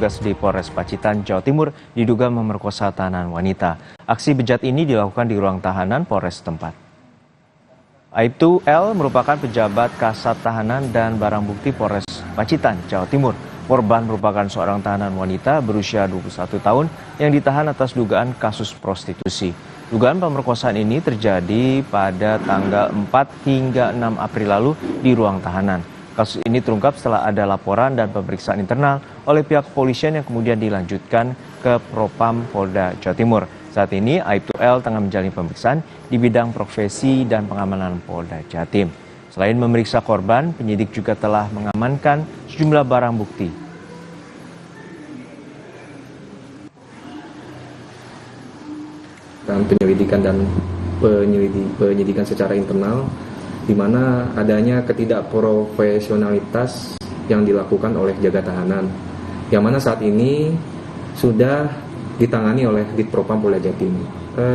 petugas di Polres Pacitan, Jawa Timur diduga memerkosa tahanan wanita. Aksi bejat ini dilakukan di ruang tahanan Polres tempat. Aibtu L merupakan pejabat kasat tahanan dan barang bukti Polres Pacitan, Jawa Timur. Korban merupakan seorang tahanan wanita berusia 21 tahun yang ditahan atas dugaan kasus prostitusi. Dugaan pemerkosaan ini terjadi pada tanggal 4 hingga 6 April lalu di ruang tahanan. Kasus ini terungkap setelah ada laporan dan pemeriksaan internal oleh pihak kepolisian yang kemudian dilanjutkan ke Propam Polda Jawa Timur. Saat ini Aibtu L tengah menjalani pemeriksaan di bidang profesi dan pengamanan Polda Jatim. Selain memeriksa korban, penyidik juga telah mengamankan sejumlah barang bukti. Penyelidikan dan penyidikan secara internal, di mana adanya ketidakprofesionalitas yang dilakukan oleh jaga tahanan, yang mana saat ini sudah ditangani oleh Ditpropam Polda Jatim.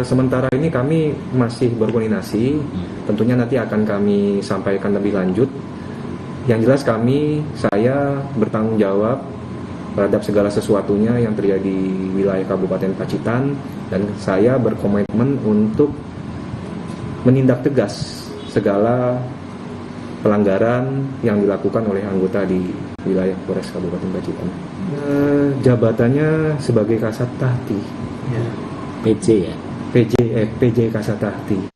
Sementara ini kami masih berkoordinasi, tentunya nanti akan kami sampaikan lebih lanjut. Yang jelas saya bertanggung jawab terhadap segala sesuatunya yang terjadi di wilayah Kabupaten Pacitan, dan saya berkomitmen untuk menindak tegas segala pelanggaran yang dilakukan oleh anggota di wilayah Polres Kabupaten Pacitan. Jabatannya sebagai Kasat Tahti. PJ ya? PJ Kasat Tahti.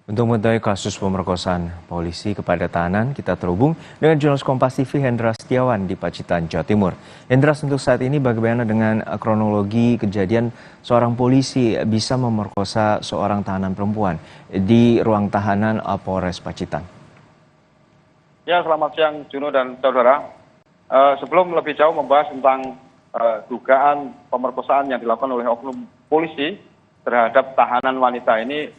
Untuk mengetahui kasus pemerkosaan polisi kepada tahanan, kita terhubung dengan jurnalis Kompas TV Hendra Setiawan di Pacitan, Jawa Timur. Hendra, untuk saat ini bagaimana dengan kronologi kejadian seorang polisi bisa memerkosa seorang tahanan perempuan di ruang tahanan Polres Pacitan? Ya, selamat siang Juno dan saudara. Sebelum lebih jauh membahas tentang dugaan pemerkosaan yang dilakukan oleh oknum polisi terhadap tahanan wanita ini,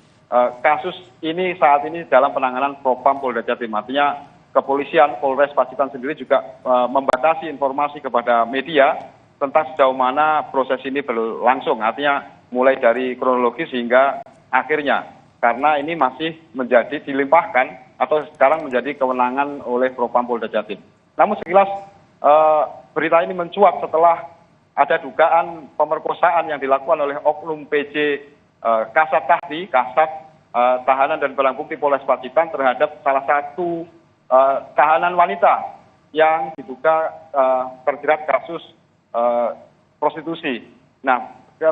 kasus ini saat ini dalam penanganan Propam Polda Jatim. Artinya kepolisian Polres Pacitan sendiri juga membatasi informasi kepada media tentang sejauh mana proses ini berlangsung. Artinya mulai dari kronologis hingga akhirnya, karena ini masih menjadi dilimpahkan atau sekarang menjadi kewenangan oleh Propam Polda Jatim. Namun sekilas berita ini mencuat setelah ada dugaan pemerkosaan yang dilakukan oleh oknum PJ Kasat Tahti, Kasat Tahanan dan Barang Bukti Polres Pacitan terhadap salah satu tahanan wanita yang diduga terjerat kasus prostitusi. Nah,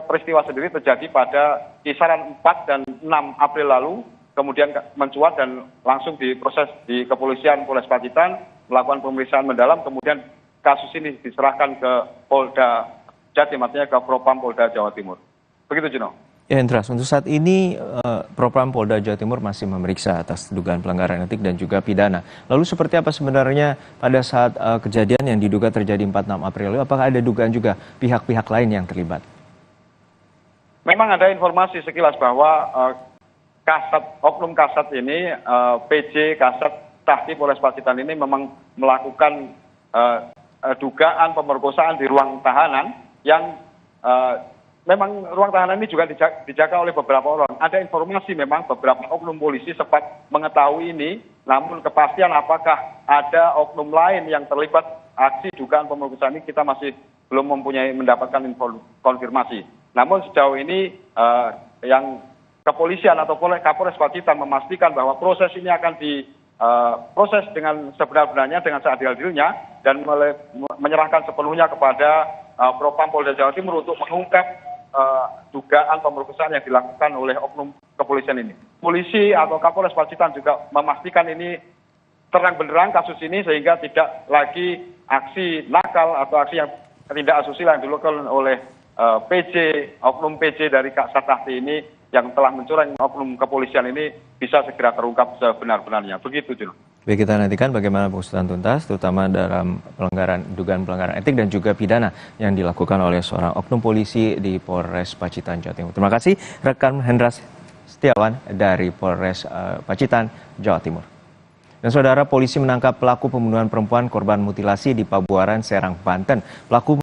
peristiwa sendiri terjadi pada kisaran 4 dan 6 April lalu, kemudian mencuat dan langsung diproses di kepolisian Polres Pacitan, melakukan pemeriksaan mendalam, kemudian kasus ini diserahkan ke Polda Jatim, artinya ke Propam Polda Jawa Timur. Begitu, Juno. Ya, Hendra, untuk saat ini Propam Polda Jawa Timur masih memeriksa atas dugaan pelanggaran etik dan juga pidana. Lalu seperti apa sebenarnya pada saat kejadian yang diduga terjadi 4-6 April lalu, apakah ada dugaan juga pihak-pihak lain yang terlibat? Memang ada informasi sekilas bahwa oknum kasat ini, PJ Kasat Tahti Polres Pacitan ini memang melakukan dugaan pemerkosaan di ruang tahanan yang memang ruang tahanan ini juga dijaga oleh beberapa orang. Ada informasi memang beberapa oknum polisi sempat mengetahui ini, namun kepastian apakah ada oknum lain yang terlibat aksi dugaan pemerkosaan ini kita masih belum mendapatkan konfirmasi. Namun sejauh ini yang kepolisian atau Kapolres Pacitan memastikan bahwa proses ini akan diproses dengan sebenar-benarnya, dengan seadil-adilnya, dan menyerahkan sepenuhnya kepada Propam Polda Jawa Timur untuk mengungkap dugaan pemerkosaan yang dilakukan oleh oknum kepolisian ini. Polisi atau Kapolres Pacitan juga memastikan ini terang benderang kasus ini, sehingga tidak lagi aksi nakal atau aksi yang tidak asusila yang dilakukan oleh oknum PJ dari Kasat Tahti ini yang telah mencoreng oknum kepolisian ini bisa segera terungkap sebenar-benarnya. Begitu, Juno. Baik, kita nantikan bagaimana pengusutan tuntas, terutama dalam dugaan pelanggaran etik dan juga pidana yang dilakukan oleh seorang oknum polisi di Polres Pacitan, Jawa Timur. Terima kasih rekan Hendra Setiawan dari Polres Pacitan, Jawa Timur. Dan saudara, polisi menangkap pelaku pembunuhan perempuan korban mutilasi di Pabuaran, Serang, Banten. Pelaku